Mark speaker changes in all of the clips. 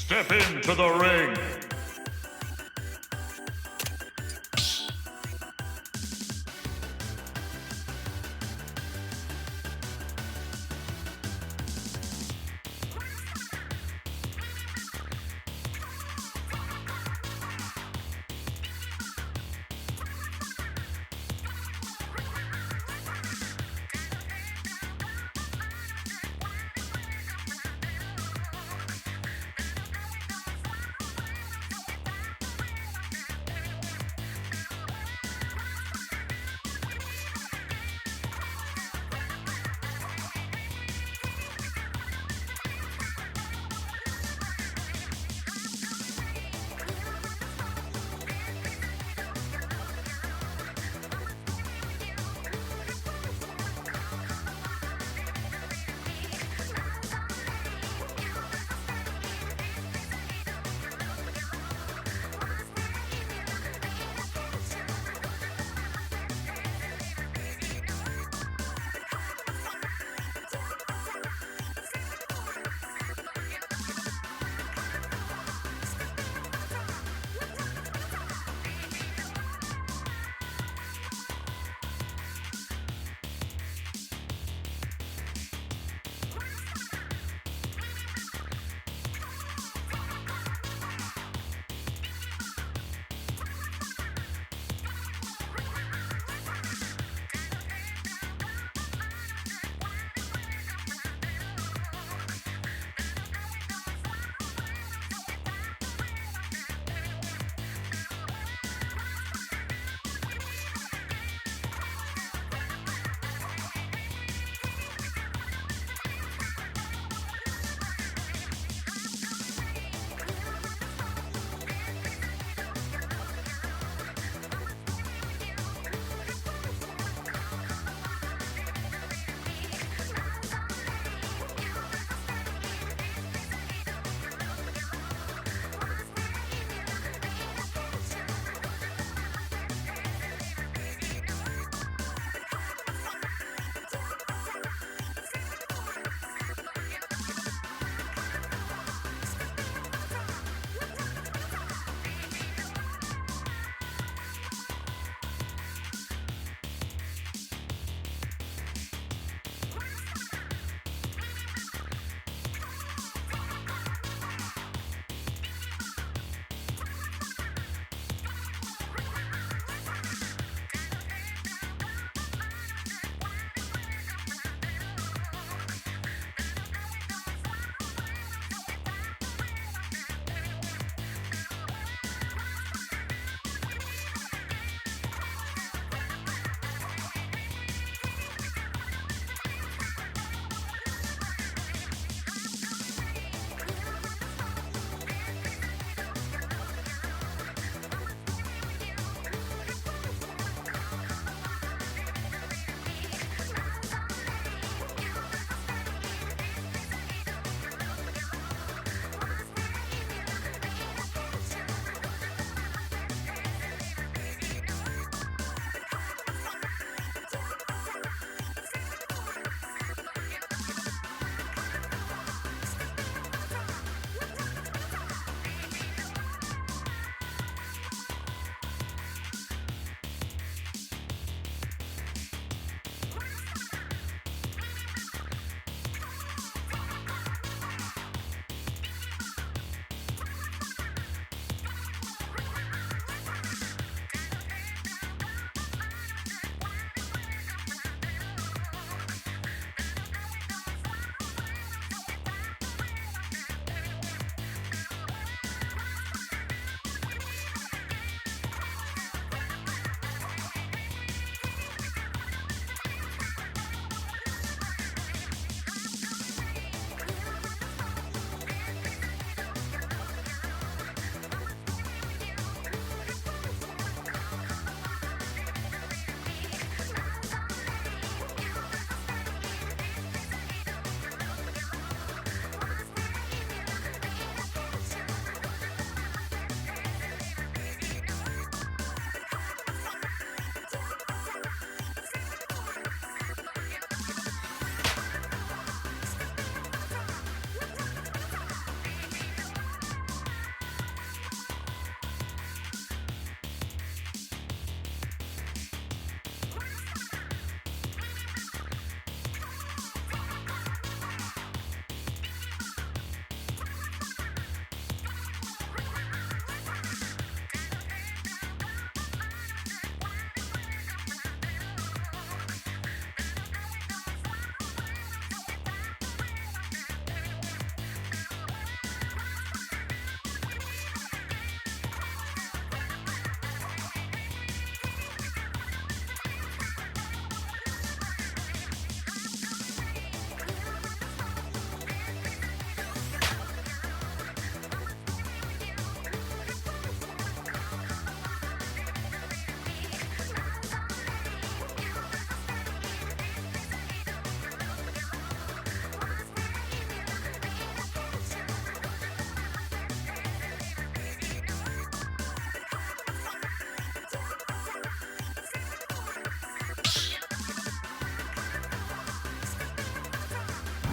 Speaker 1: Step into the ring.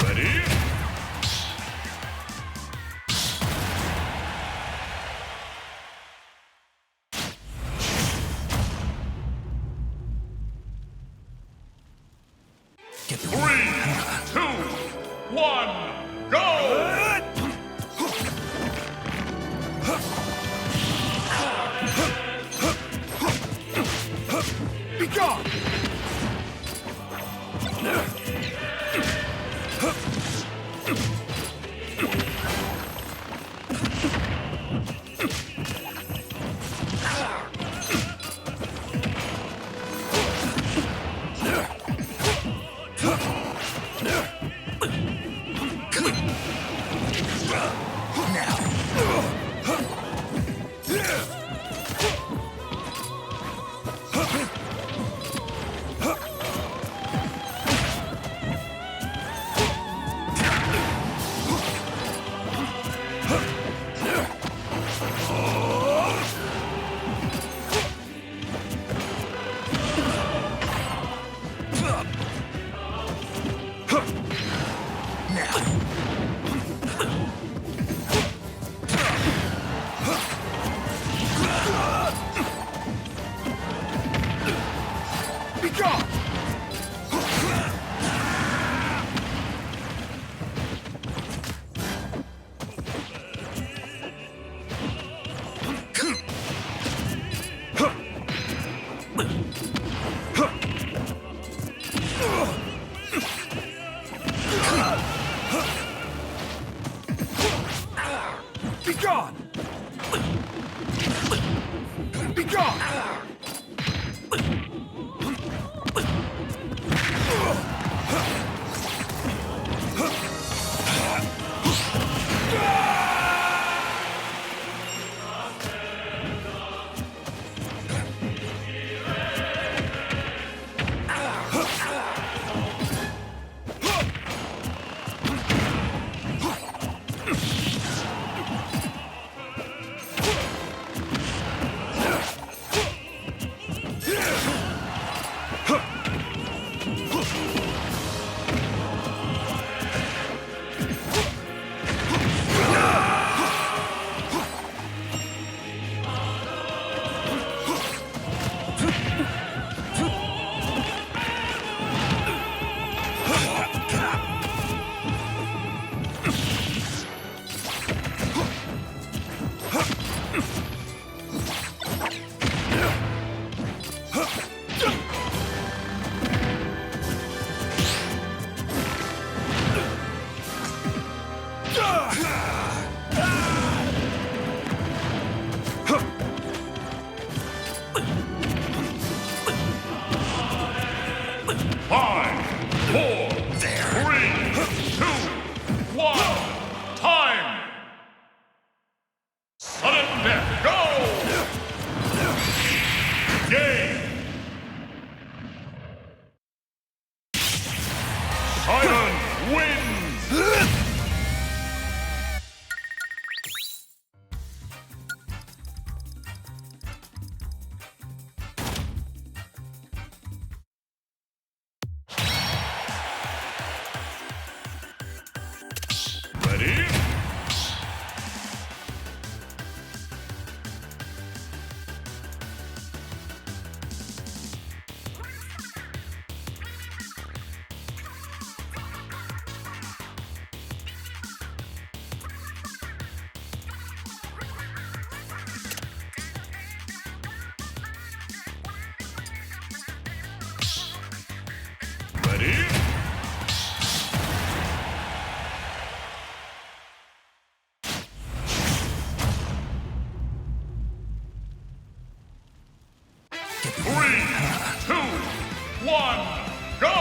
Speaker 1: Ready? Three, two, one, go!
Speaker 2: Be gone! Be gone! Be gone! Be gone!
Speaker 1: Five, four, three, two, one, time! Sudden death, go! Game! Silent wins! Ready? Ready? Three, two, one, go!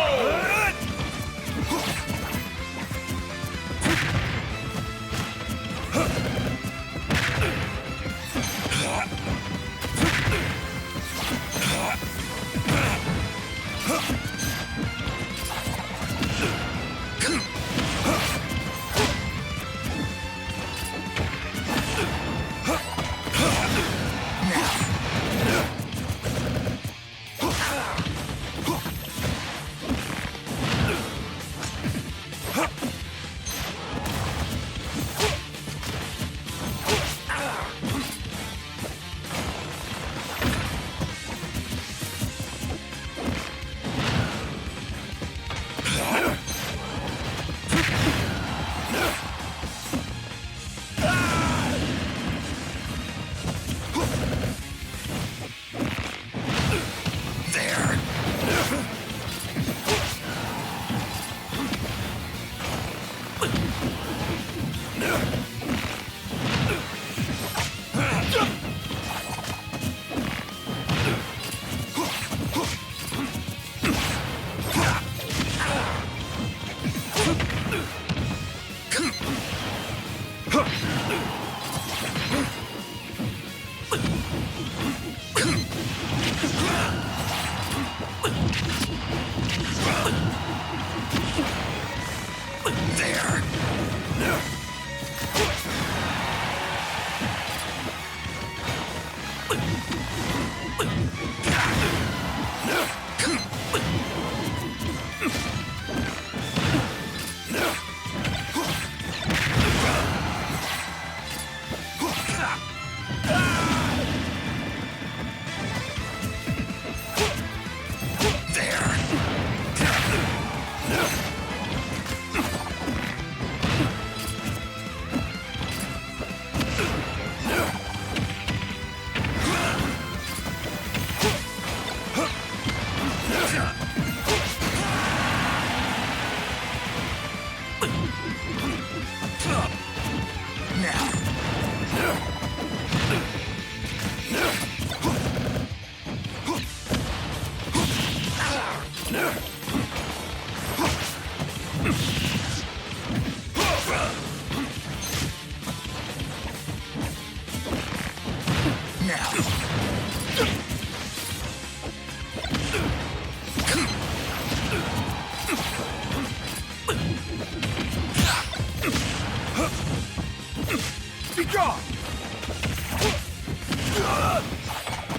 Speaker 2: Be gone!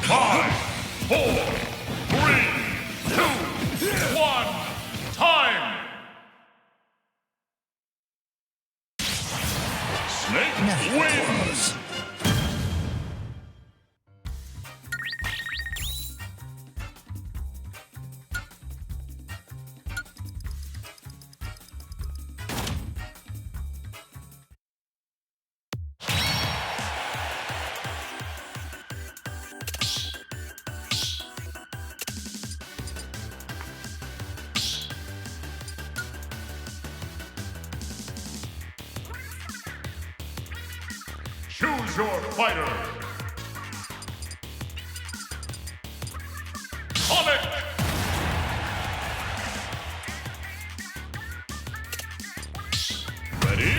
Speaker 1: 5, 4, 3, 2, 1. Time! Snake wins! Choose your fighter! Sonic! Ready?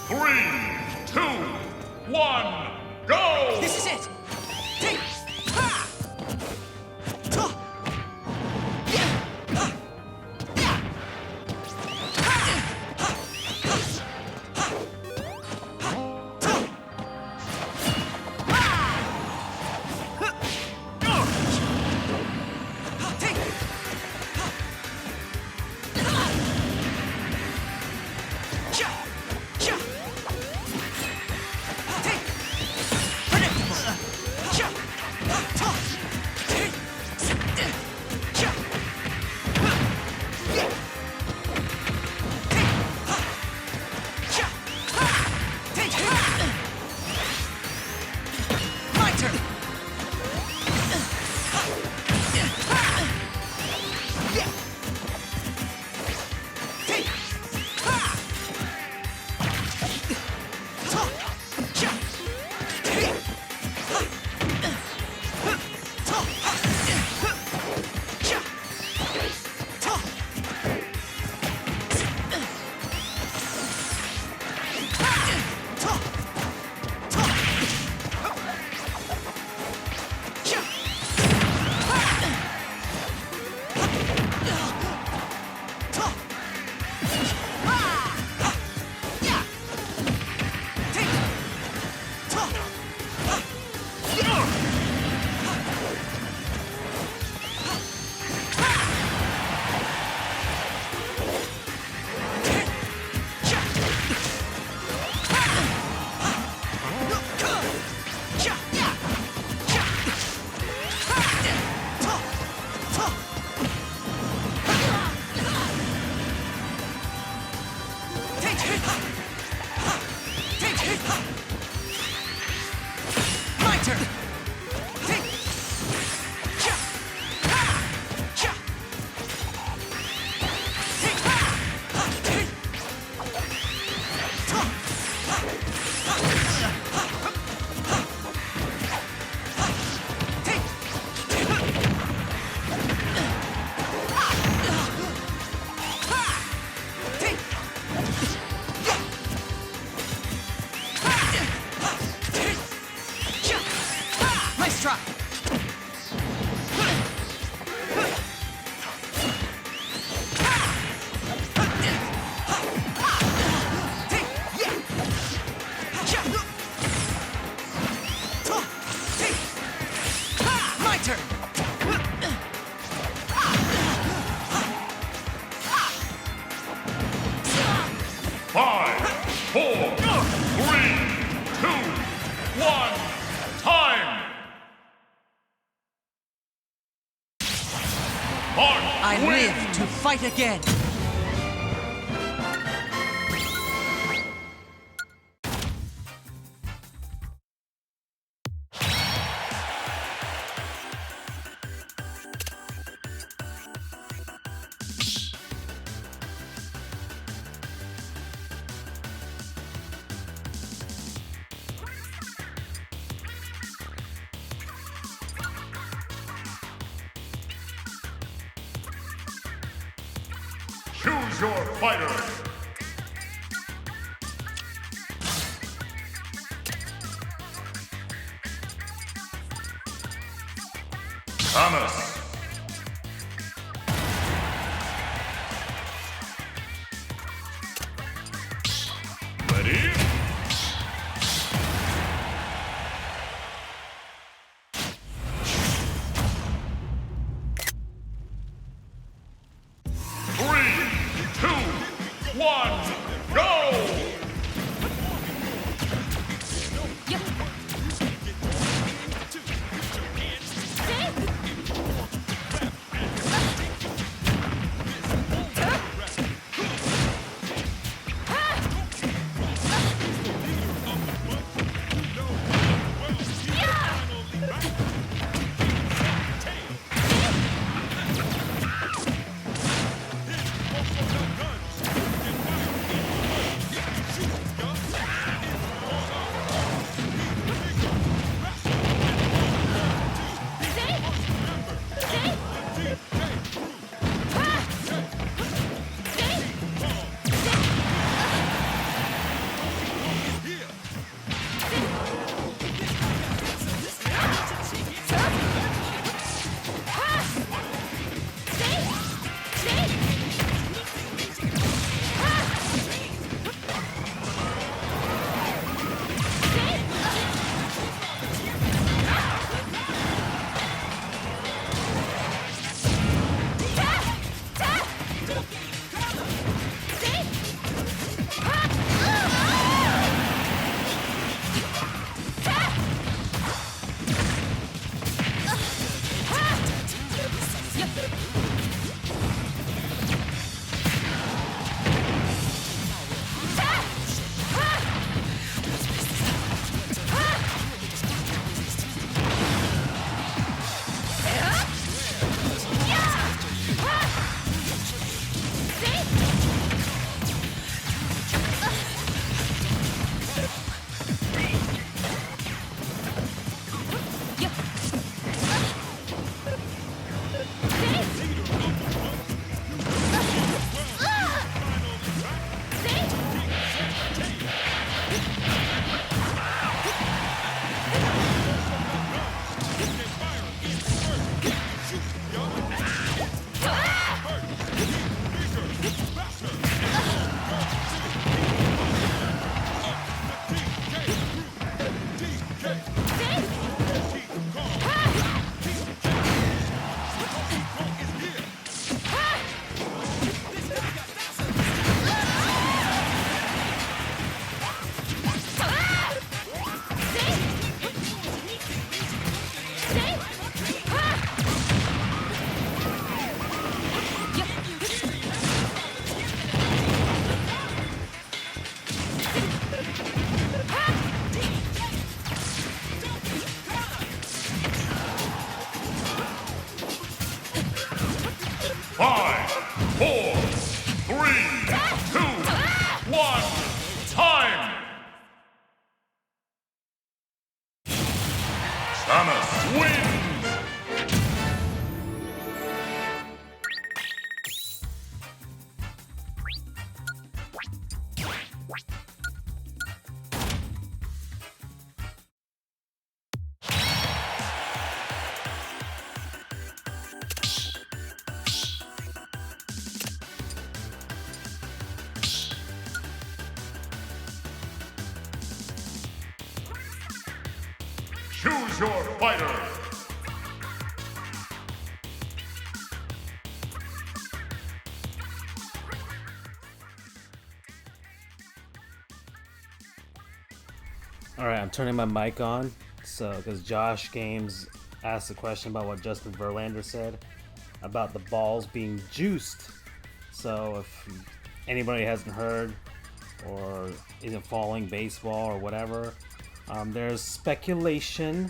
Speaker 1: Three, two, one, go!
Speaker 3: This is it! Take! Ha! Ta! Yeah! Ha! Yeah! Ha! Ha! Ha! Ha! Ha! Ta! Ha! Huh! Ha! Take! Ha! Ha! Cha! Cha! I
Speaker 1: Mark
Speaker 3: live
Speaker 1: wins.
Speaker 3: to fight again.
Speaker 1: Choose your fighter. Thomas. Ready? Three, two, one, go! Five, four, three, two, one, time! Thomas wins! Choose your fighter!
Speaker 4: All right, I'm turning my mic on, so because Josh Games asked a question about what Justin Verlander said. about the balls being juiced. So if anybody hasn't heard or isn't following baseball or whatever, there's speculation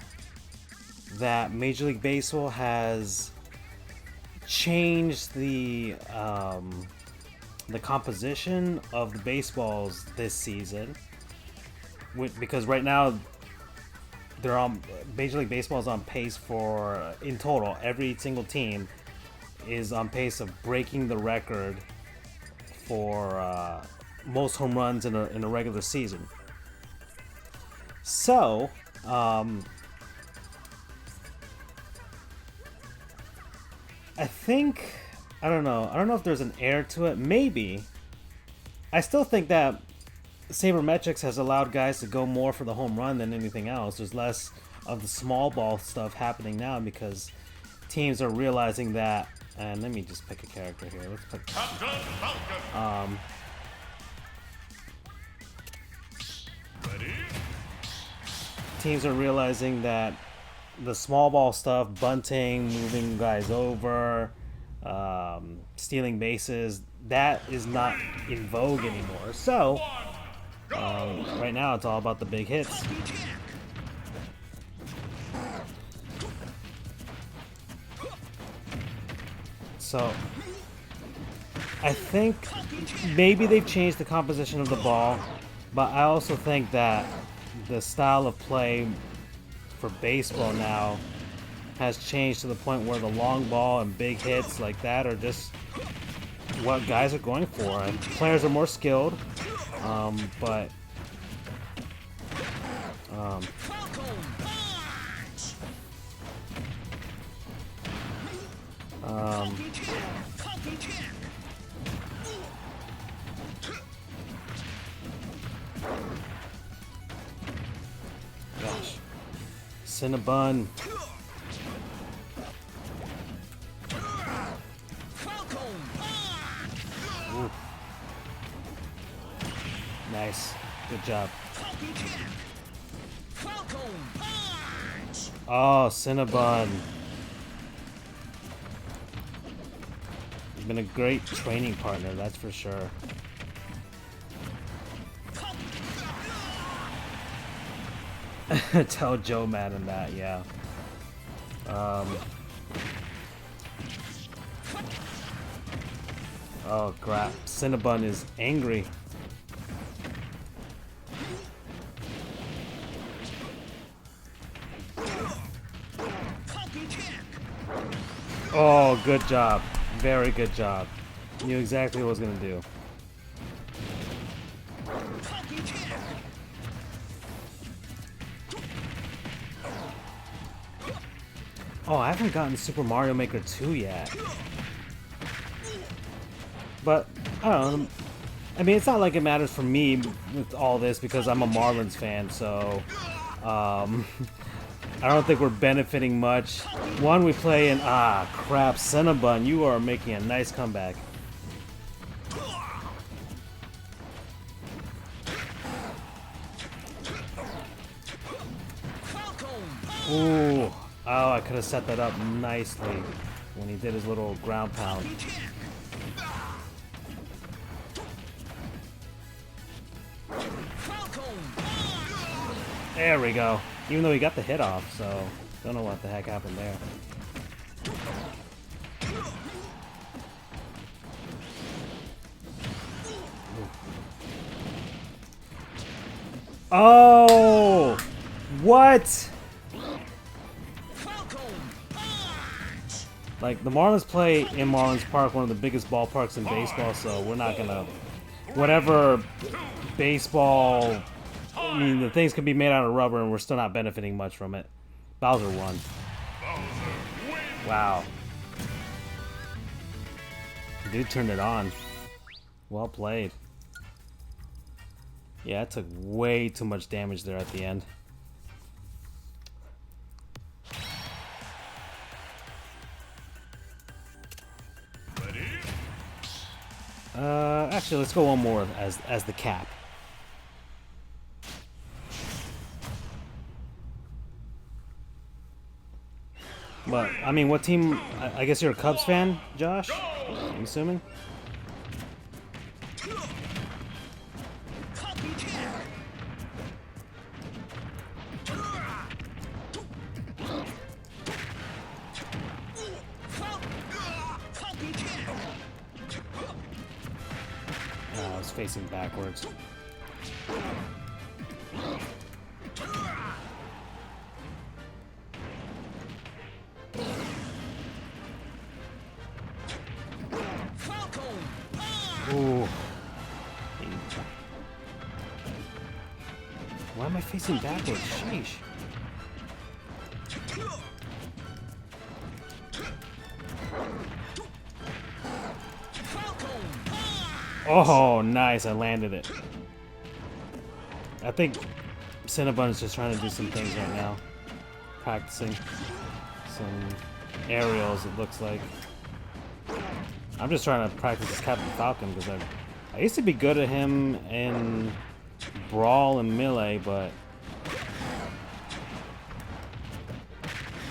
Speaker 4: that Major League Baseball has changed the composition of the baseballs this season, because right now they're on Major League Baseball is on pace for, in total, every single team is on pace of breaking the record for most home runs in a regular season. So I think, I don't know if there's an air to it. Maybe. I still think that Sabermetrics has allowed guys to go more for the home run than anything else. There's less of the small ball stuff happening now because teams are realizing that. And let me just pick a character here. Let's pick.
Speaker 1: Captain Falcon. Ready?
Speaker 4: Teams are realizing that the small ball stuff, bunting, moving guys over, stealing bases, that is not in vogue anymore. So right now it's all about the big hits. So I think maybe they've changed the composition of the ball, but I also think that the style of play for baseball now has changed to the point where the long ball and big hits like that are just what guys are going for. And players are more skilled, but gosh, Cinnabon. Ooh. Nice, good job. Oh, Cinnabon. He's been a great training partner, that's for sure. Tell Joe Madden that, yeah. Oh crap, Cinnabon is angry. Oh, good job. Very good job. Knew exactly what I was gonna do. Oh, I haven't gotten Super Mario Maker 2 yet. But, I don't know. I mean, it's not like it matters for me with all this because I'm a Marlins fan, so... I don't think we're benefiting much. One, we play in... Ah, crap, Cinnabon, you are making a nice comeback. Ooh. Oh, I could have set that up nicely when he did his little ground pound. There we go. Even though he got the hit off, so don't know what the heck happened there. Oh! What? Like, the Marlins play in Marlins Park, one of the biggest ballparks in baseball, so we're not gonna... Whatever baseball... I mean, the things could be made out of rubber and we're still not benefiting much from it. Bowser won. Wow. Dude turned it on. Well played. Yeah, it took way too much damage there at the end. Actually, let's go one more as the cap. But I mean, what team? I guess you're a Cubs fan, Josh? I'm assuming. I was facing backwards. Ooh. Why am I facing backwards? Sheesh. Oh, nice. I landed it. I think Cinnabon is just trying to do some things right now. Practicing some aerials, it looks like. I'm just trying to practice as Captain Falcon because I used to be good at him in Brawl and Melee, but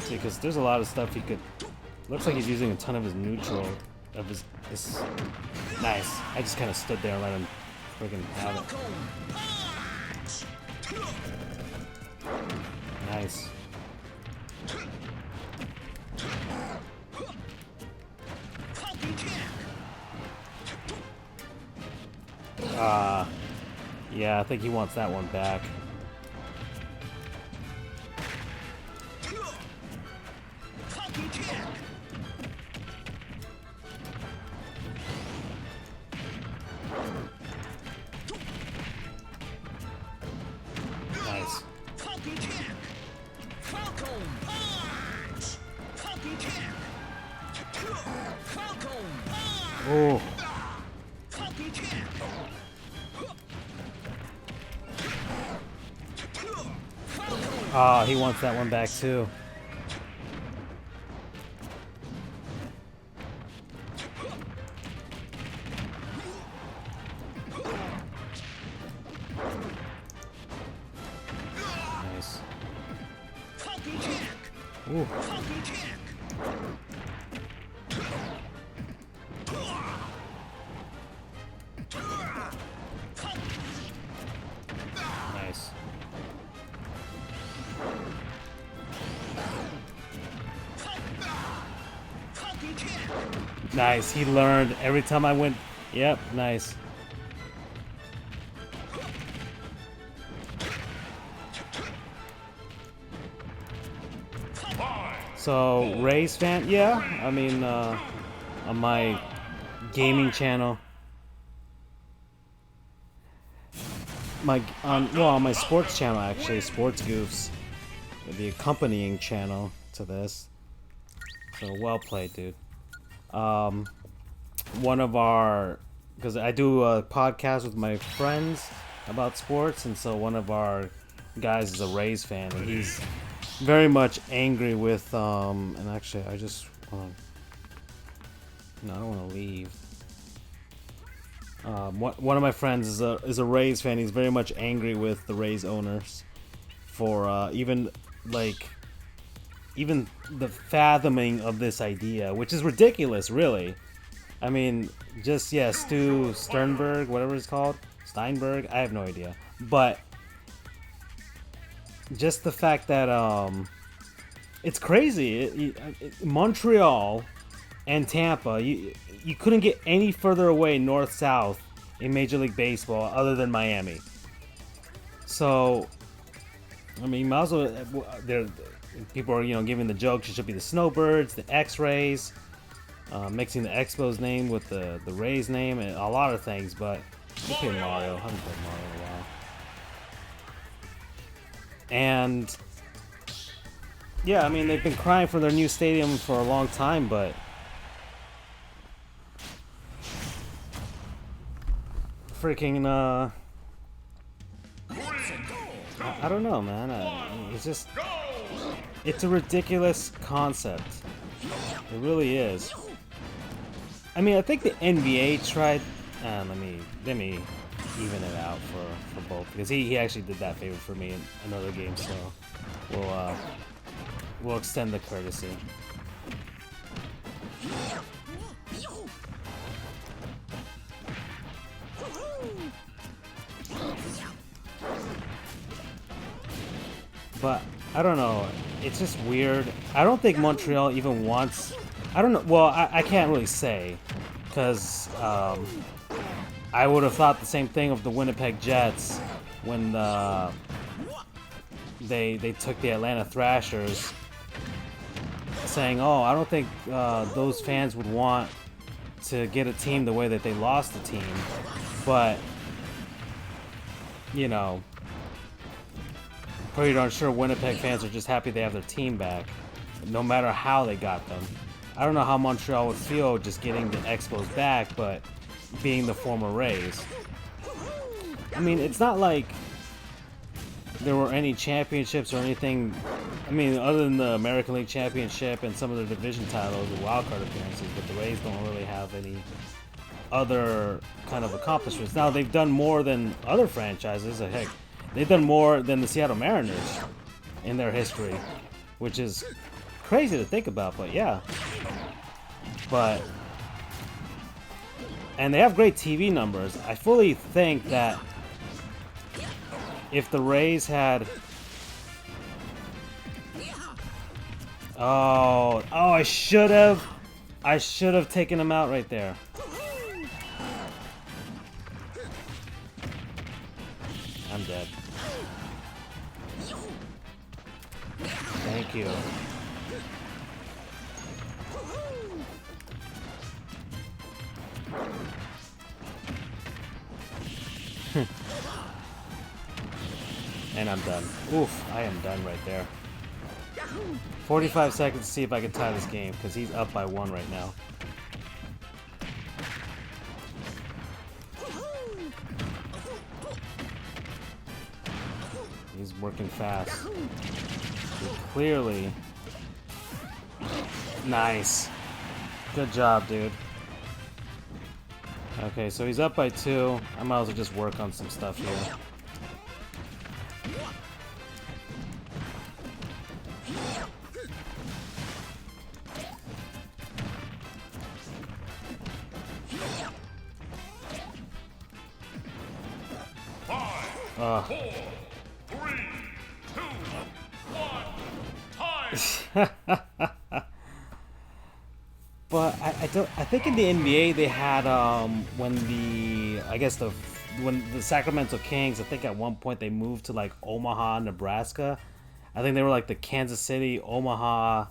Speaker 4: see, because there's a lot of stuff he could. Looks like he's using a ton of his neutral, of his nice. I just kind of stood there and let him friggin' have it. Nice. Yeah, I think he wants that one back. Nice. Oh. Ah, he wants that one back too. Nice. Ooh. Nice. Nice. He learned every time I went. Yep. Nice. So, Rays fan? Yeah. I mean, on my gaming channel. On my sports channel, actually, Sports Goofs, the accompanying channel to this. So well played, dude. One of our, because I do a podcast with my friends about sports, and so one of our guys is a Rays fan, and he's very much angry with, and actually, I just want to, no, I don't want to leave. One of my friends is a Rays fan. He's very much angry with the Rays owners for even the fathoming of this idea, which is ridiculous, really. I mean, just Stu Sternberg, whatever it's called, Steinberg. I have no idea, but just the fact that it's crazy. Montreal and Tampa, you couldn't get any further away north-south in Major League Baseball other than Miami. So, I mean, might as well, people are, giving the jokes. It should be the Snowbirds, the X-Rays, mixing the Expos name with the Rays name, and a lot of things, but I play Mario. I haven't played Mario in a while. And, yeah, I mean, they've been crying for their new stadium for a long time, but freaking, I don't know, man. It's a ridiculous concept. It really is. I mean, I think the NBA tried. Let me even it out for both, because he actually did that favor for me in another game, so we'll extend the courtesy. But I don't know. It's just weird. I don't think Montreal even wants. I don't know. Well, I can't really say, because I would have thought the same thing of the Winnipeg Jets when they took the Atlanta Thrashers, saying, "Oh, I don't think those fans would want to get a team the way that they lost the team," but you know, pretty darn sure Winnipeg fans are just happy they have their team back, no matter how they got them. I don't know how Montreal would feel just getting the Expos back, but being the former Rays. I mean, it's not like there were any championships or anything. I mean, other than the American League Championship and some of the division titles and wildcard appearances, but the Rays don't really have any other kind of accomplishments. Now, they've done more than other franchises. Heck, they've done more than the Seattle Mariners in their history, which is crazy to think about, but yeah. And they have great TV numbers. I fully think that if the Rays had... Oh, I should have taken him out right there. I'm dead. Thank you. And I'm done. Oof, I am done right there. 45 seconds to see if I can tie this game, because he's up by 1 right now. He's working fast. Clearly. Nice. Good job, dude. Okay, so he's up by 2. I might as well just work on some stuff here.
Speaker 1: Five, 4, 3, 2, 1, time!
Speaker 4: But I think in the NBA they had when the Sacramento Kings, I think at one point they moved to like Omaha, Nebraska. I think they were like the Kansas City, Omaha,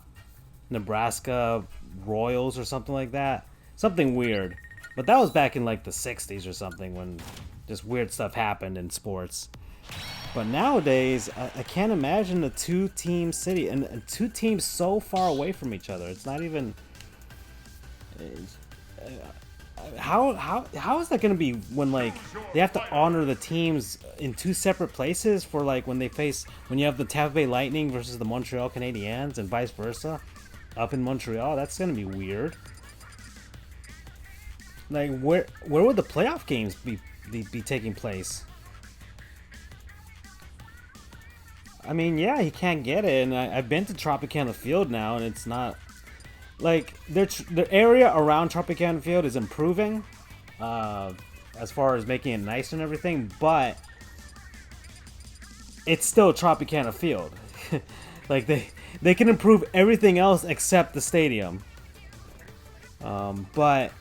Speaker 4: Nebraska Royals or something like that. Something weird. But that was back in like the 60s or something, when just weird stuff happened in sports. But nowadays, I can't imagine a two-team city and two teams so far away from each other. It's not even... How is that going to be when like they have to honor the teams in two separate places for like when you have the Tampa Bay Lightning versus the Montreal Canadiens and vice versa up in Montreal? That's going to be weird. Like where would the playoff games be taking place? I mean, yeah, he can't get it, and I've been to Tropicana Field now, and it's not like the area around Tropicana Field is improving as far as making it nice and everything, but it's still Tropicana Field. Like they can improve everything else except the stadium, but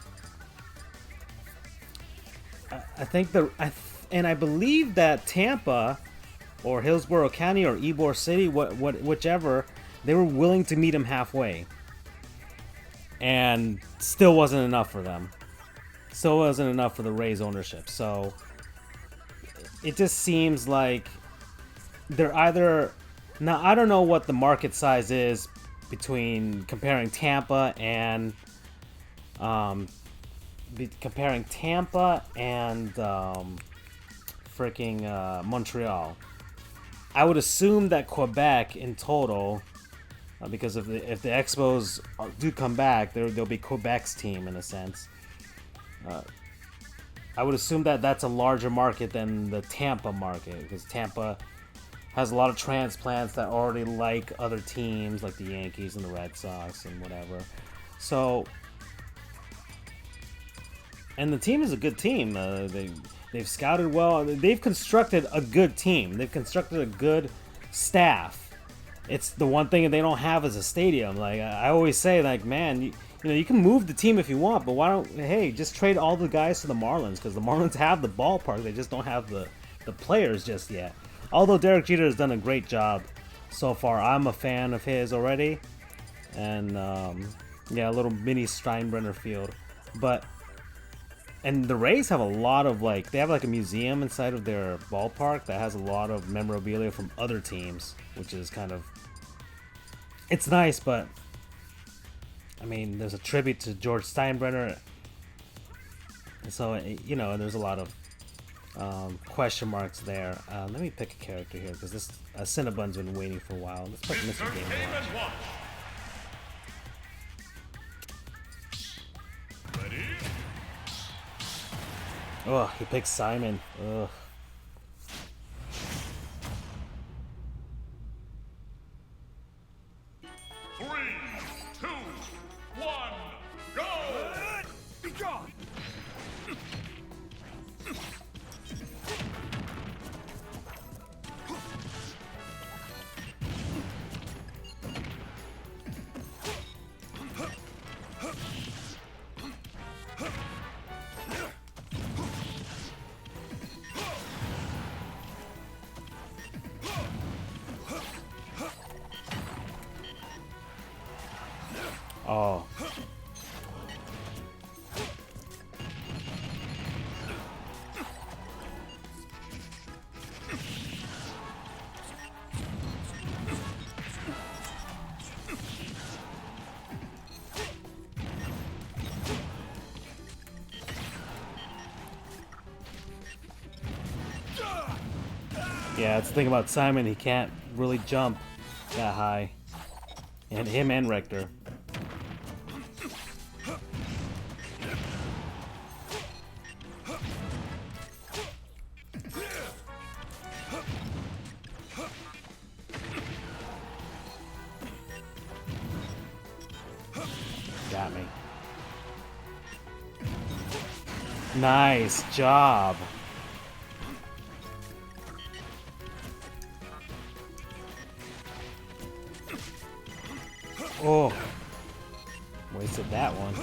Speaker 4: I think I believe that Tampa or Hillsborough County or Ybor City, whichever, they were willing to meet him halfway. And still wasn't enough for them. Still wasn't enough for the Rays ownership. So it just seems like they're either... Now, I don't know what the market size is between comparing Tampa and... Montreal. I would assume that Quebec in total, because if the Expos do come back, there'll be Quebec's team in a sense. I would assume that that's a larger market than the Tampa market, because Tampa has a lot of transplants that already like other teams, like the Yankees and the Red Sox and whatever. So, and the team is a good team. They've scouted well. They've constructed a good team. They've constructed a good staff. It's the one thing that they don't have is a stadium. Like I always say, like man, you know you can move the team if you want, but why don't hey just trade all the guys to the Marlins because the Marlins have the ballpark. They just don't have the players just yet. Although Derek Jeter has done a great job so far, I'm a fan of his already, and yeah, a little mini Steinbrenner Field, but. And the Rays have a lot of they have like a museum inside of their ballpark that has a lot of memorabilia from other teams, which is kind of, it's nice, but I mean, there's a tribute to George Steinbrenner, so you know, there's a lot of question marks there. Let me pick a character here because this Cinnabon's been waiting for a while. Let's pick Mr. Game
Speaker 1: Game and watch. Ready?
Speaker 4: Oh, he picked Simon. Ugh.
Speaker 1: Three, two, one, go!
Speaker 2: Be gone!
Speaker 4: Oh. Yeah, that's the thing about Simon, he can't really jump that high. And him and Rector. Got me. Nice job. Oh, wasted that one.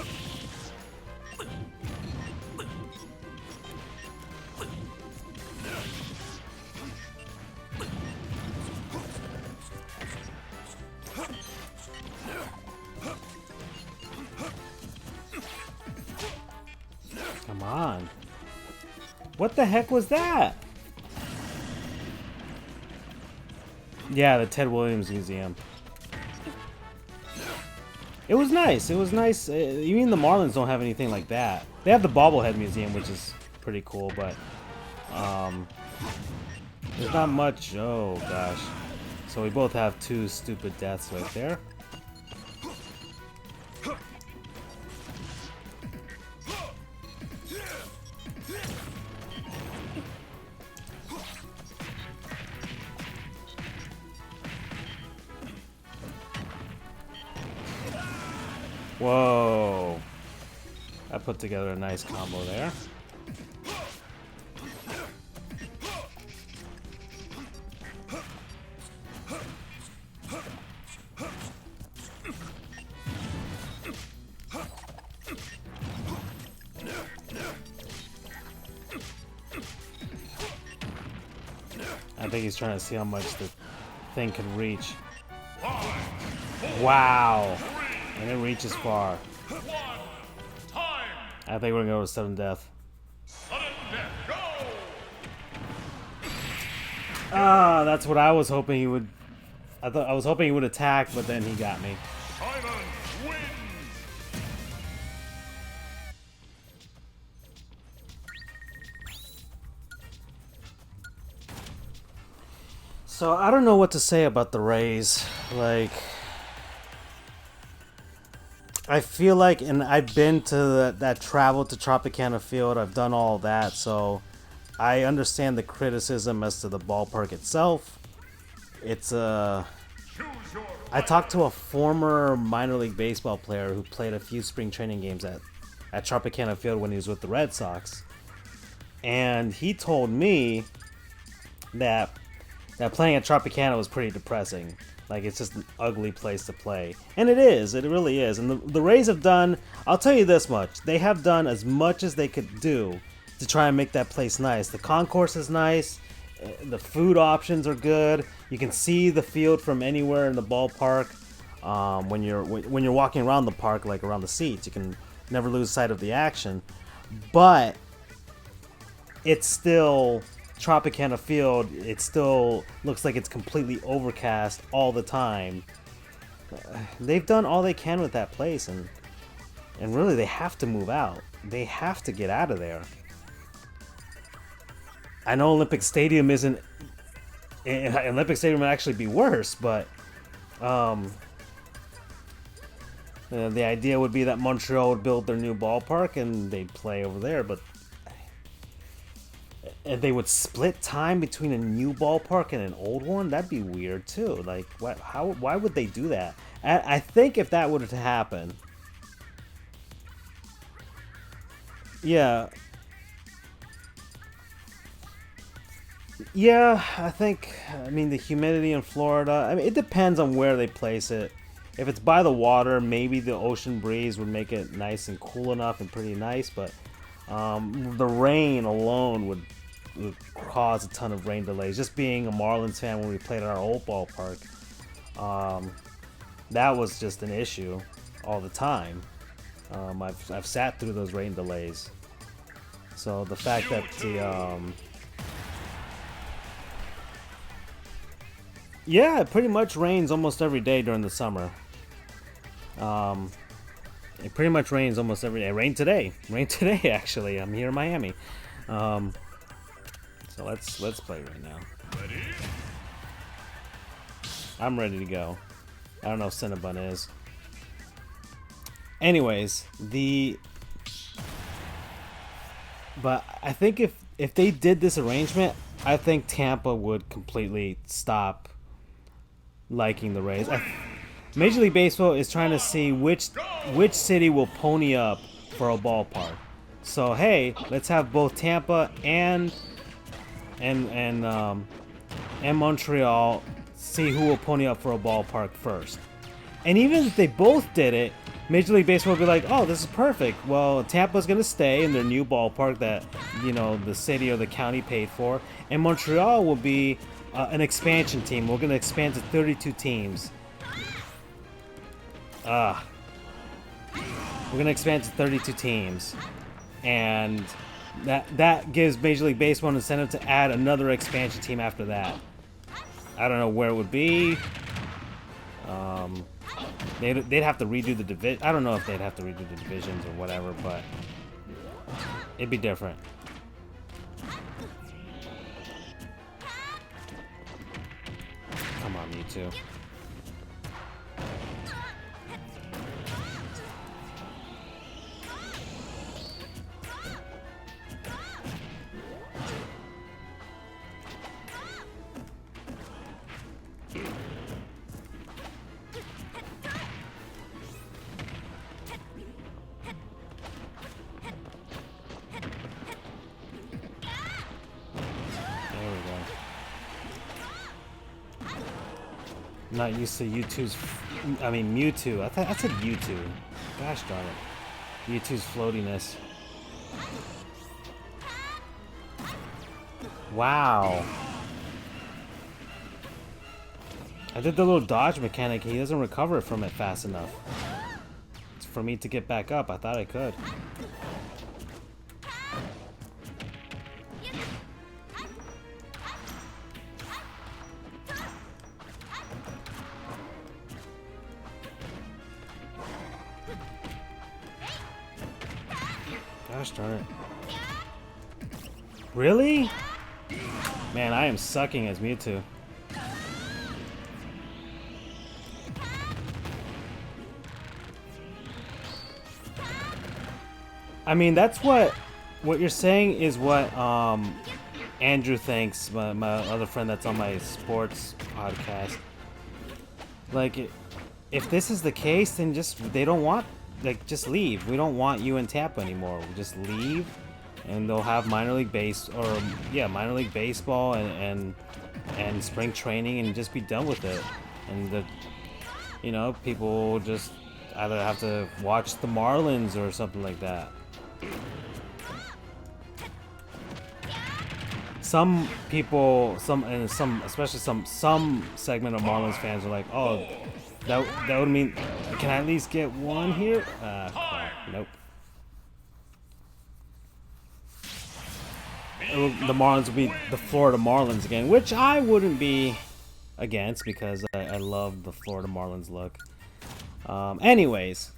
Speaker 4: Come on. What the heck was that? Yeah, the Ted Williams Museum. It was nice. It was nice. Even the Marlins don't have anything like that. They have the Bobblehead Museum, which is pretty cool, but there's not much. Oh gosh. So we both have two stupid deaths right there. Whoa. I put together a nice combo there. I think he's trying to see how much the thing can reach. Wow. And it reaches far.
Speaker 1: Time!
Speaker 4: I think we're gonna go to sudden death.
Speaker 1: Sudden death, go!
Speaker 4: Ah, that's what I was hoping he would. I was hoping he would attack, but then he got me.
Speaker 1: Simon wins!
Speaker 4: So I don't know what to say about the Rays. Like, I feel like, and I've been to that travel to Tropicana Field. I've done all that, so I understand the criticism as to the ballpark itself. It's I talked to a former minor league baseball player who played a few spring training games at Tropicana Field when he was with the Red Sox, and he told me that that playing at Tropicana was pretty depressing. Like, it's just an ugly place to play. And it is. It really is. And the Rays have done, I'll tell you this much, they have done as much as they could do to try and make that place nice. The concourse is nice. The food options are good. You can see the field from anywhere in the ballpark. When you're walking around the park, like around the seats, you can never lose sight of the action. But it's still Tropicana Field. It still looks like it's completely overcast all the time. They've done all they can with that place, and really they have to move out. They have to get out of there. I know Olympic Stadium isn't. Olympic Stadium would actually be worse, but the idea would be that Montreal would build their new ballpark and they'd play over there, but and they would split time between a new ballpark and an old one. That'd be weird too. Like, why would they do that? I think if that were to happen, yeah, I mean, the humidity in Florida, I mean, it depends on where they place it. If it's by the water, maybe the ocean breeze would make it nice and cool enough and pretty nice, but the rain alone would cause a ton of rain delays. Just being a Marlins fan when we played at our old ballpark, that was just an issue all the time. I've sat through those rain delays. So the fact that yeah, it pretty much rains almost every day during the summer. It pretty much rains almost every day. It rained today. Rained today, actually. I'm here in Miami. So let's play right now.
Speaker 1: Ready?
Speaker 4: I'm ready to go. I don't know if Cinnabon is. Anyways, but I think if they did this arrangement, I think Tampa would completely stop liking the Rays. Major League Baseball is trying to see which city will pony up for a ballpark. So hey, let's have both Tampa and Montreal see who will pony up for a ballpark first. And even if they both did it, Major League Baseball would be like, oh, this is perfect. Well, Tampa's going to stay in their new ballpark that, you know, the city or the county paid for. And Montreal will be an expansion team. We're going to expand to 32 teams. We're going to expand to 32 teams. And that gives Major League Baseball an incentive to add another expansion team after that. I don't know where it would be. They'd have to redo the division. I don't know if they'd have to redo the divisions or whatever, but it'd be different. Come on, you two. Not used to Mewtwo. I said Mewtwo. Gosh darn it. Mewtwo's floatiness. Wow. I did the little dodge mechanic. He doesn't recover from it fast enough. It's for me to get back up. I thought I could. Gosh darn it. Really? Man, I am sucking as Mewtwo. I mean, that's what you're saying is what Andrew thinks, my other friend that's on my sports podcast. Like, if this is the case, then just leave. We don't want you in Tampa anymore. Just leave and they'll have minor league minor league baseball and spring training and just be done with it. And people just either have to watch the Marlins or something like that. Some people, especially some segment of Marlins fans are like, oh, that would mean, can I at least get one here? Nope. The Marlins would be the Florida Marlins again, which I wouldn't be against because I love the Florida Marlins look. Anyways,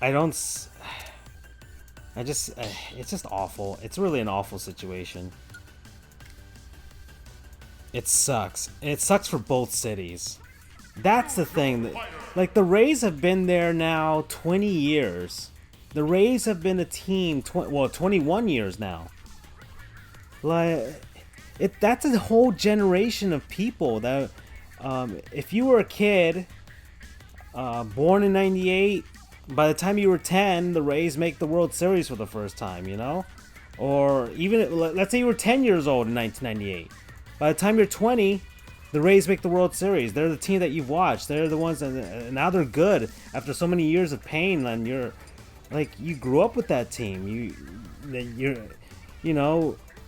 Speaker 4: it's just awful. It's really an awful situation. It sucks. It sucks for both cities. That's the thing. Like, the Rays have been there now 20 years. The Rays have been a team 21 years now. Like, that's a whole generation of people that, if you were a kid, born in '98, by the time you were 10, the Rays make the World Series for the first time, Or even, let's say you were 10 years old in 1998. By the time you're 20, the Rays make the World Series. They're the team that you've watched. They're the ones that, now they're good after so many years of pain, and you grew up with that team.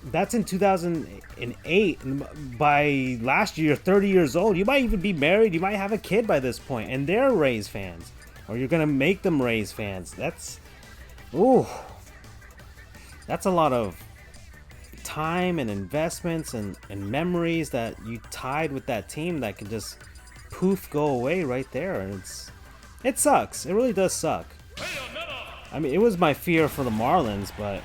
Speaker 4: That's in 2008. And by last year, you're 30 years old. You might even be married. You might have a kid by this point, and they're Rays fans. Or you're going to make them Rays fans. That's a lot of time and investments and memories that you tied with that team that can just poof go away right there. And it sucks. It really does suck. I mean, it was my fear for the Marlins, but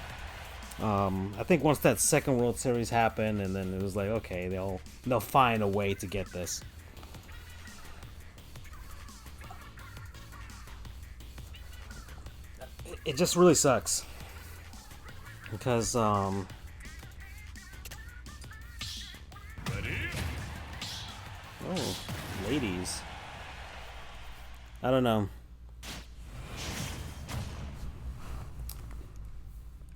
Speaker 4: I think once that second World Series happened, and then it was like, okay, they'll find a way to get this. It just really sucks because
Speaker 1: Ready?
Speaker 4: oh, ladies, I don't know.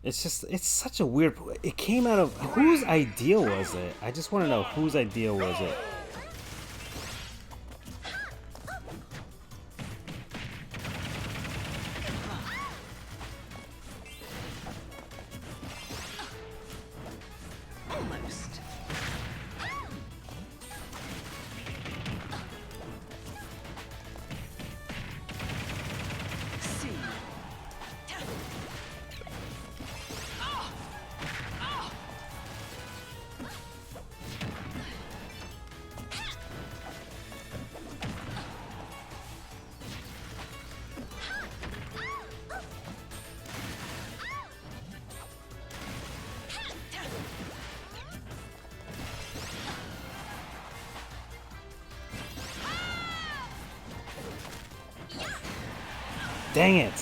Speaker 4: It's such a weird. It came out of whose idea was it? I just want to know whose idea was it.
Speaker 3: Almost. See.
Speaker 4: Dang it.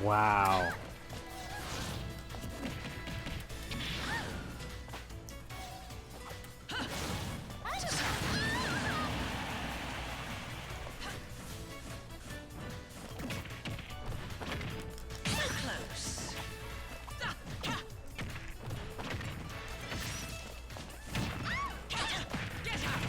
Speaker 4: Wow.
Speaker 3: Close. Get out.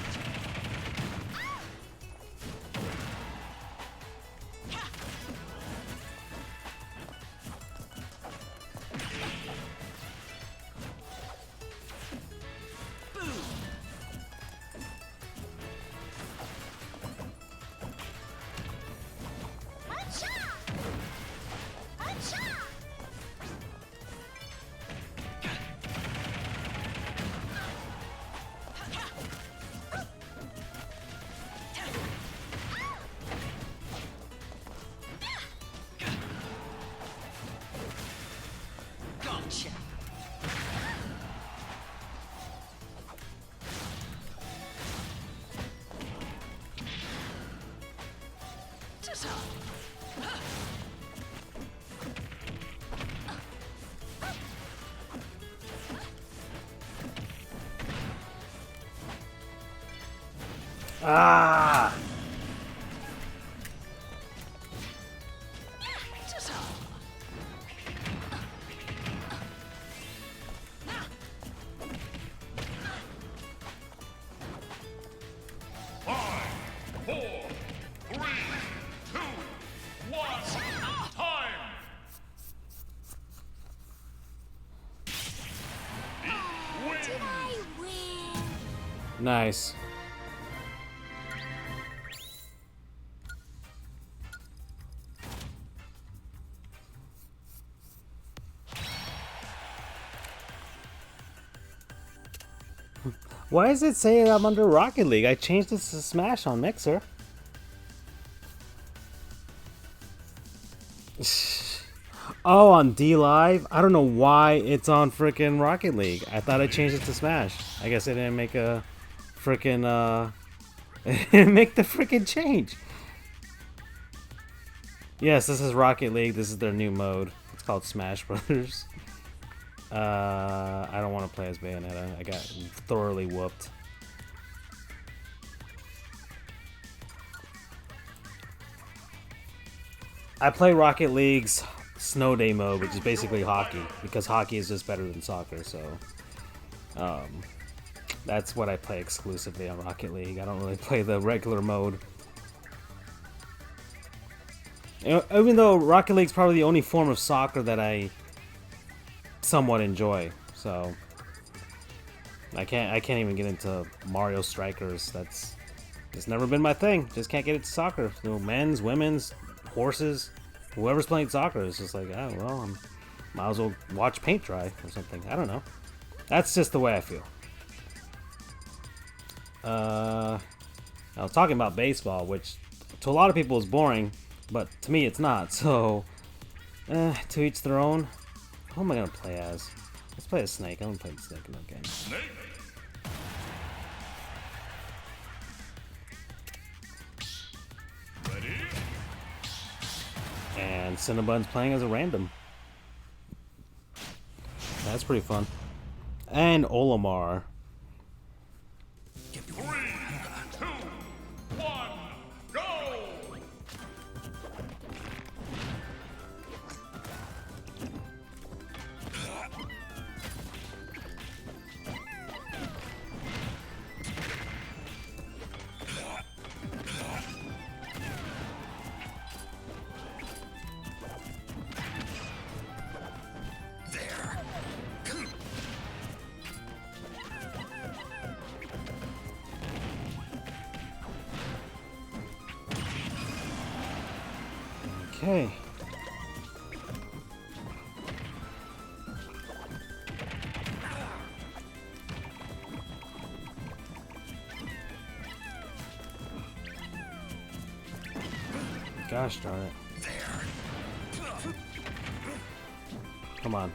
Speaker 3: Gotcha.
Speaker 4: Ah!
Speaker 1: Five, four, three, two, one. Time. Win.
Speaker 5: I win.
Speaker 4: Nice. Why is it saying I'm under Rocket League? I changed this to Smash on Mixer. Oh, on D Live? I don't know why it's on frickin' Rocket League. I thought I changed it to Smash. I guess I didn't make a frickin' make the frickin' change. Yes, this is Rocket League. This is their new mode. It's called Smash Brothers. I don't want to play as Bayonetta. I got thoroughly whooped. I play Rocket League's Snow Day mode, which is basically hockey, because hockey is just better than soccer, so that's what I play exclusively on Rocket League. I don't really play the regular mode. Even though Rocket League's probably the only form of soccer that I somewhat enjoy, so I can't even get into Mario Strikers. It's never been my thing. Just can't get into soccer. You know, men's, women's, horses, whoever's playing soccer is just like, oh well, might as well watch paint dry or something. I don't know. That's just the way I feel. I was talking about baseball, which to a lot of people is boring, but to me it's not. So, to each their own. Who am I gonna play as? Let's play as Snake. I'm gonna play the Snake in that game.
Speaker 1: Snake. Ready?
Speaker 4: And Cinnabon's playing as a random. That's pretty fun. And Olimar.
Speaker 1: 3, 2, 1, go!
Speaker 4: Okay. Gosh darn it. Come on.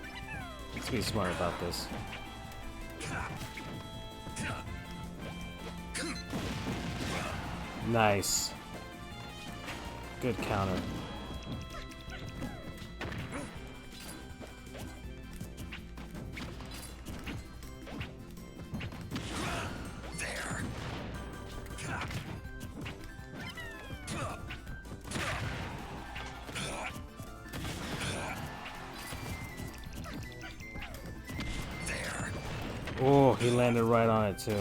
Speaker 4: Let's be smart about this. Nice. Good counter. Oh, he landed right on it too.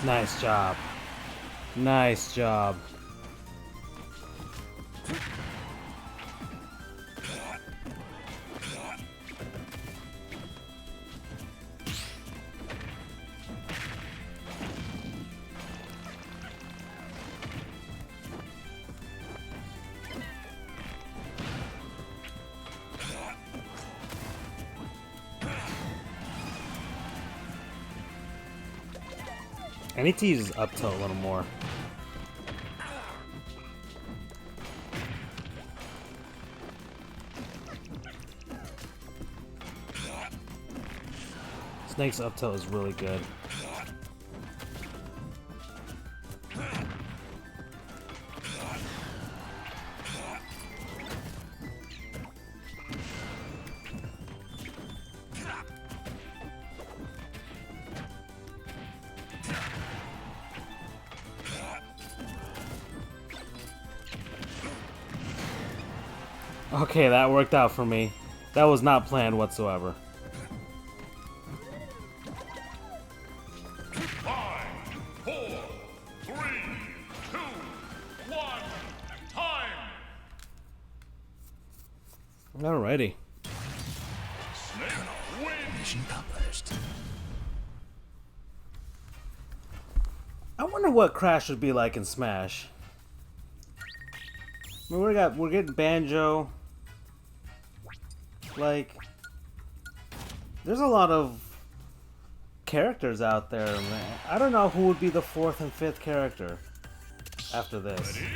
Speaker 4: Nice job. Nice job. I need to use his up tilt a little more. Snake's up tilt is really good. Okay, that worked out for me. That was not planned whatsoever.
Speaker 1: 5, 4, 3, 2, 1. Time.
Speaker 4: Alrighty.
Speaker 1: Snake wins.
Speaker 2: Mission accomplished.
Speaker 4: I wonder what Crash would be like in Smash. I mean, we're getting Banjo. Like, there's a lot of characters out there, man. I don't know who would be the 4th and 5th character after this.
Speaker 1: Ready?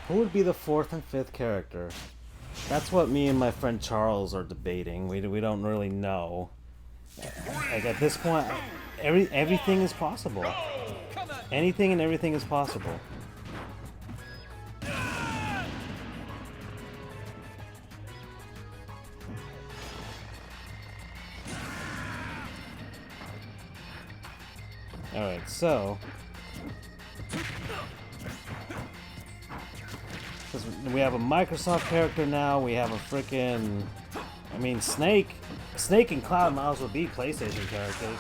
Speaker 4: Who would be the 4th and 5th character? That's what me and my friend Charles are debating. We don't really know. Like at this point, everything is possible. Anything and everything is possible. Alright, so... Because we have a Microsoft character now, we have a freaking... I mean, Snake and Cloud might as well be PlayStation characters.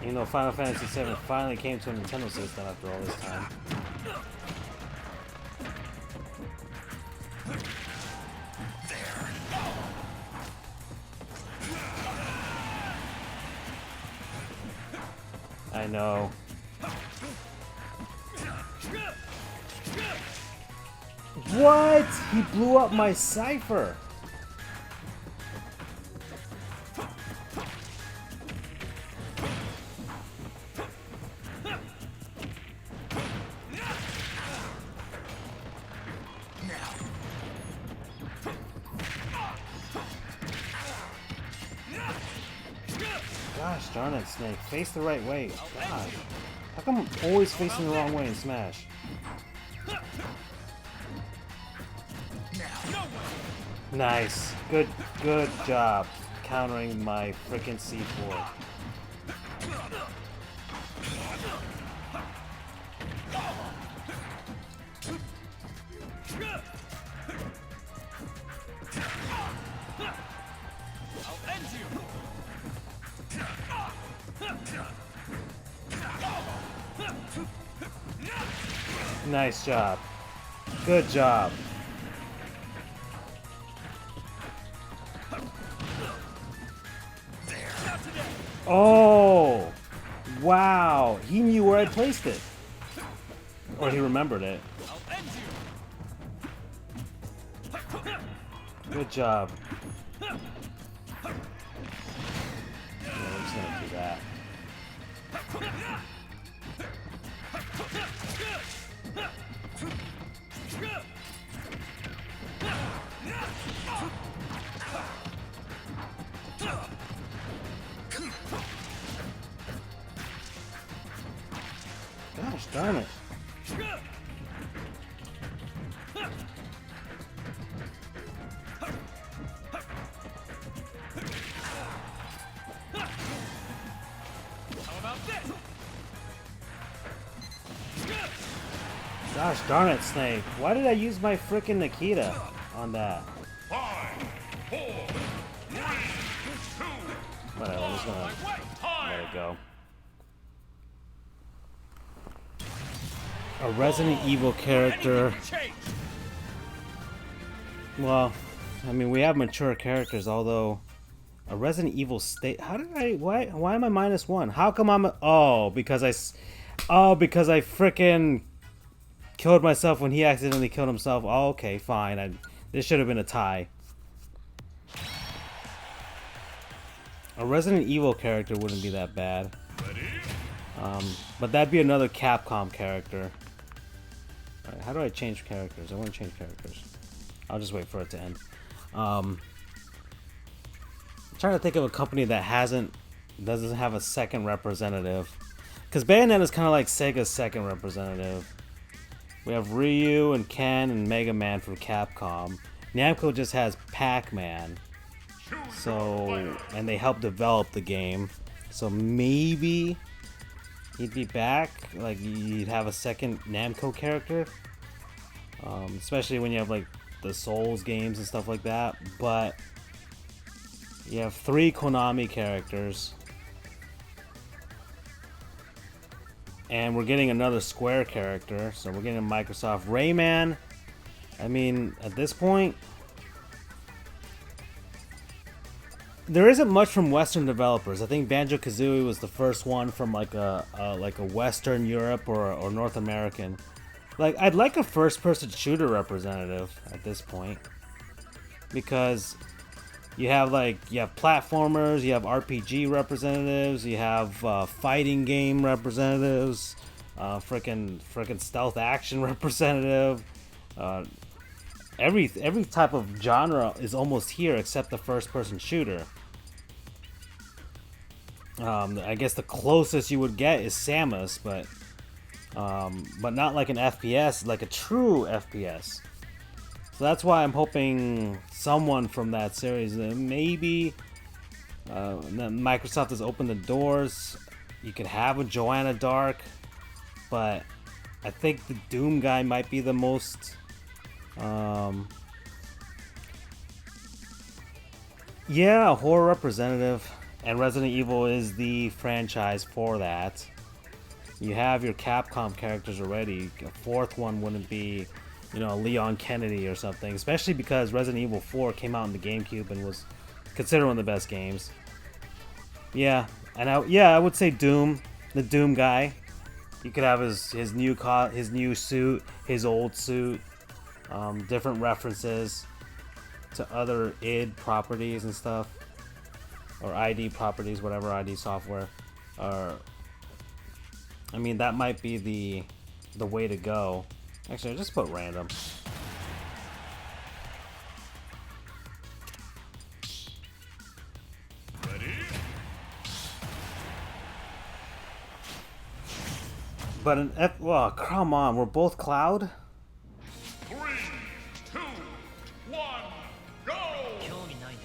Speaker 4: You know, Final Fantasy VII finally came to a Nintendo system after all this time. I know. What? He blew up my Cypher. Gosh darn it, Snake. Face the right way. God. How come I'm always facing the wrong way in Smash? Nice. Good job countering my frickin' C4. Nice job. Good job. Oh! Wow! He knew where I placed it. Or he remembered it. Good job. Yeah, we're just gonna do that. Gosh darn it. Gosh darn it, Snake. Why did I use my frickin' Nikita on that?
Speaker 1: 5, 4, 3, 2.
Speaker 4: Whatever, I'm just gonna let it go. A Resident Evil character. Well, I mean, we have mature characters, although a Resident Evil state. How did I? Why am I -1? How come I'm? Because I frickin' killed myself when he accidentally killed himself. Oh, okay, fine. This should have been a tie. A Resident Evil character wouldn't be that bad. But that'd be another Capcom character. Alright, how do I change characters? I want to change characters. I'll just wait for it to end. I'm trying to think of a company that doesn't have a second representative. Because Bayonetta is kind of like Sega's second representative. We have Ryu and Ken and Mega Man from Capcom. Namco just has Pac-Man. So, and they helped develop the game. So maybe he'd be back. Like you'd have a second Namco character, especially when you have like the Souls games and stuff like that. But you have 3 Konami characters, and we're getting another Square character. So we're getting a Microsoft Rayman. I mean, at this point, there isn't much from Western developers. I think Banjo-Kazooie was the first one from like a Western Europe or North American. Like, I'd like a first-person shooter representative at this point, because you have platformers, you have RPG representatives, you have fighting game representatives, frickin' stealth action representative. Every type of genre is almost here except the first-person shooter. I guess the closest you would get is Samus, but not like an FPS, like a true FPS. So that's why I'm hoping someone from that series, maybe Microsoft has opened the doors. You could have a Joanna Dark, but I think the Doom guy might be the most yeah, a horror representative, and Resident Evil is the franchise for that. You have your Capcom characters already. A 4th one wouldn't be, Leon Kennedy or something, especially because Resident Evil 4 came out in the GameCube and was considered one of the best games. Yeah, and I would say Doom, the Doom guy. You could have his new suit, his old suit, different references to other id properties and stuff, or ID properties, whatever ID software. I mean, that might be the way to go. Actually, I'll just put random.
Speaker 1: Ready?
Speaker 4: But well, come on, we're both Cloud?
Speaker 1: 3, 2, 1, go!
Speaker 3: 興味ないね。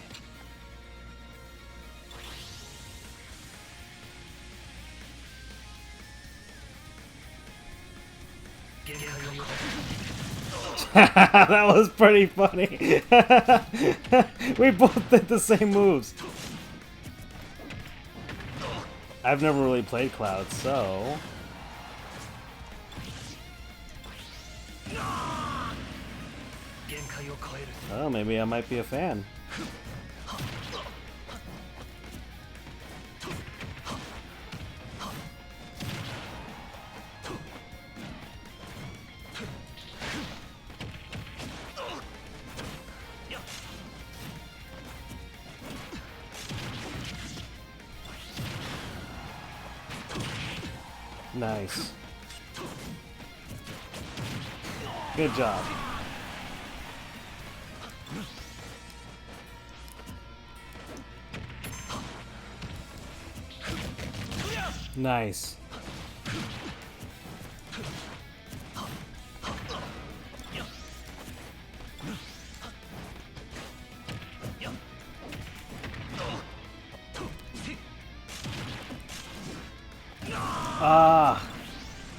Speaker 4: That was pretty funny. We both did the same moves. I've never really played Cloud, so... Oh, maybe I might be a fan. Nice. Good job. Nice. Ah,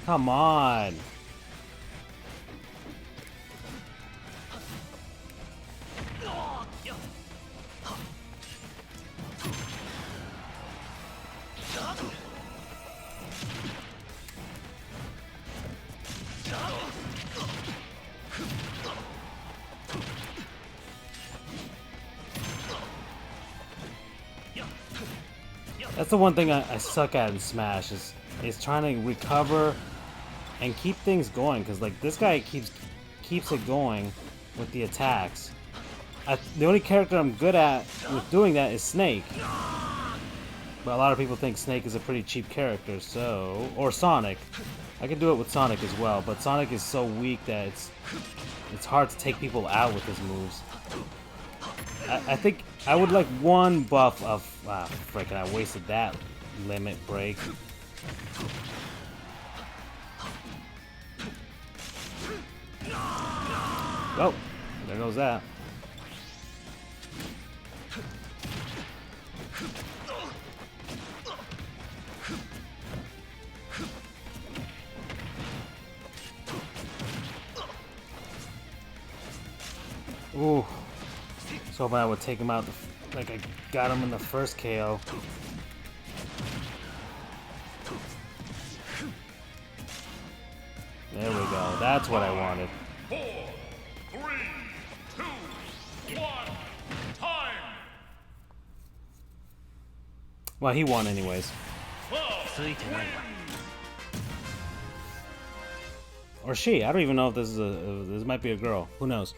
Speaker 4: come on. That's the one thing I suck at in Smash is trying to recover and keep things going, because like this guy keeps it going with the attacks. The only character I'm good at with doing that is Snake, but a lot of people think Snake is a pretty cheap character, so, or Sonic. I can do it with Sonic as well, but Sonic is so weak that it's hard to take people out with his moves. I think I would like one buff of... frickin', I wasted that limit break. Oh, there goes that. Ooh. So hoping I would take him out like I got him in the first KO. There we go. That's what I wanted.
Speaker 1: 4, 3, 2, 1, time!
Speaker 4: Well, he won anyways. Or she. I don't even know if this is this might be a girl. Who knows?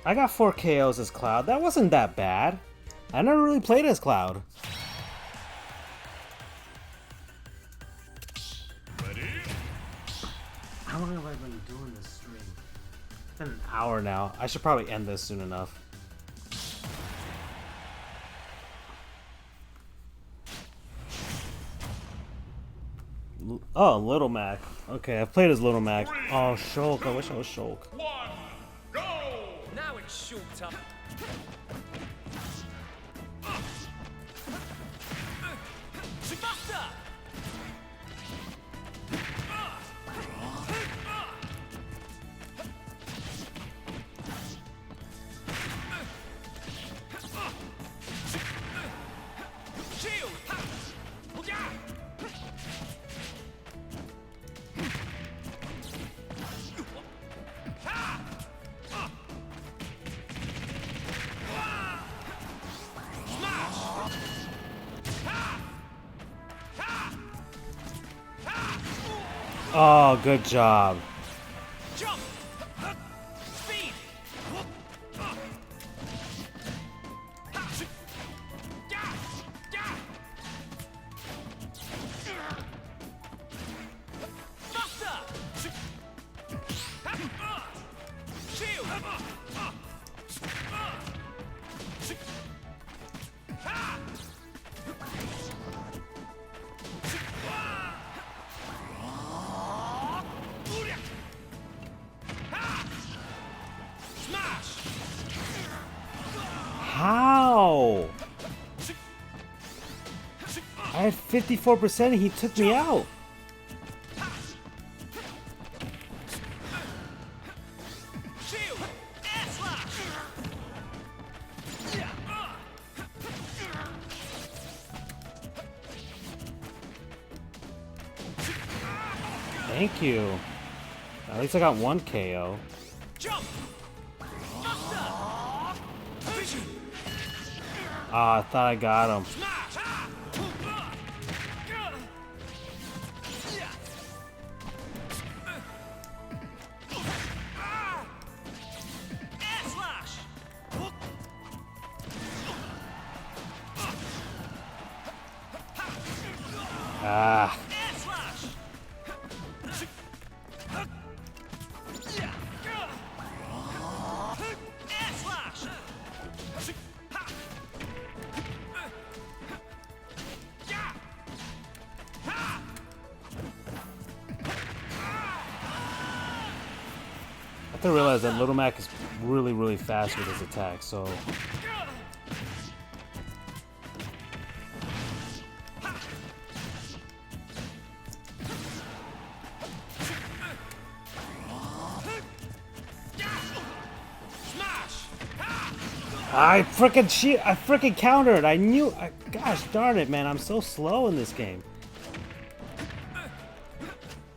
Speaker 4: I got 4 KOs as Cloud. That wasn't that bad. I never really played as Cloud.
Speaker 1: Ready?
Speaker 4: How long have I been doing this stream? It's been an hour now. I should probably end this soon enough. Oh, Little Mac. Okay, I've played as Little Mac. Oh, Shulk. I wish I was Shulk.
Speaker 1: 1, go!
Speaker 2: Now it's short time. Buster! Shield!
Speaker 4: Oh, good job.
Speaker 2: Jump! Speed! Buster! Shield! Smash!
Speaker 4: How? I had 54% and he took me out.
Speaker 2: Shield! Air slash!
Speaker 4: Thank you. At least I got 1 KO.
Speaker 2: Jump! Buster! Vision!
Speaker 4: Ah, I thought I got him.
Speaker 2: Smash! Air slash!
Speaker 4: Ah.
Speaker 2: Air slash! Air slash!
Speaker 4: I have to realize that Little Mac is really, really fast with his attack, so...
Speaker 2: Smash!
Speaker 4: I freaking countered! Gosh darn it, man, I'm so slow in this game.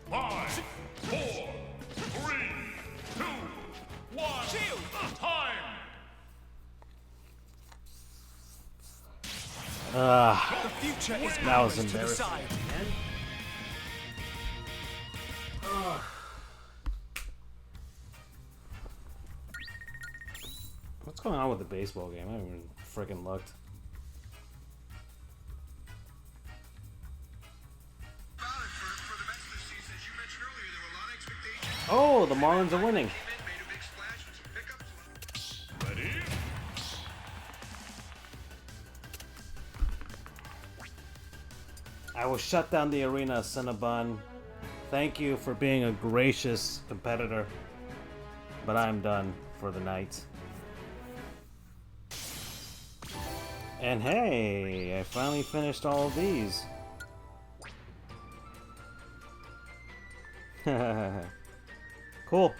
Speaker 1: 5, 4, 3, 2, 1,
Speaker 2: Shield!
Speaker 1: time!
Speaker 2: The future is
Speaker 4: That was
Speaker 2: ours to
Speaker 4: embarrassing.
Speaker 2: decide.
Speaker 4: What's going on with the baseball game? I haven't even freaking looked.
Speaker 5: For the best of the season, as you mentioned earlier, there were a lot of expectations.
Speaker 4: Oh, the Marlins are winning.
Speaker 5: Came in, made a big splash with some pickups.
Speaker 1: Ready?
Speaker 4: I will shut down the arena, Cinnabon. Thank you for being a gracious competitor. But I'm done for the night. And hey, I finally finished all of these. Cool.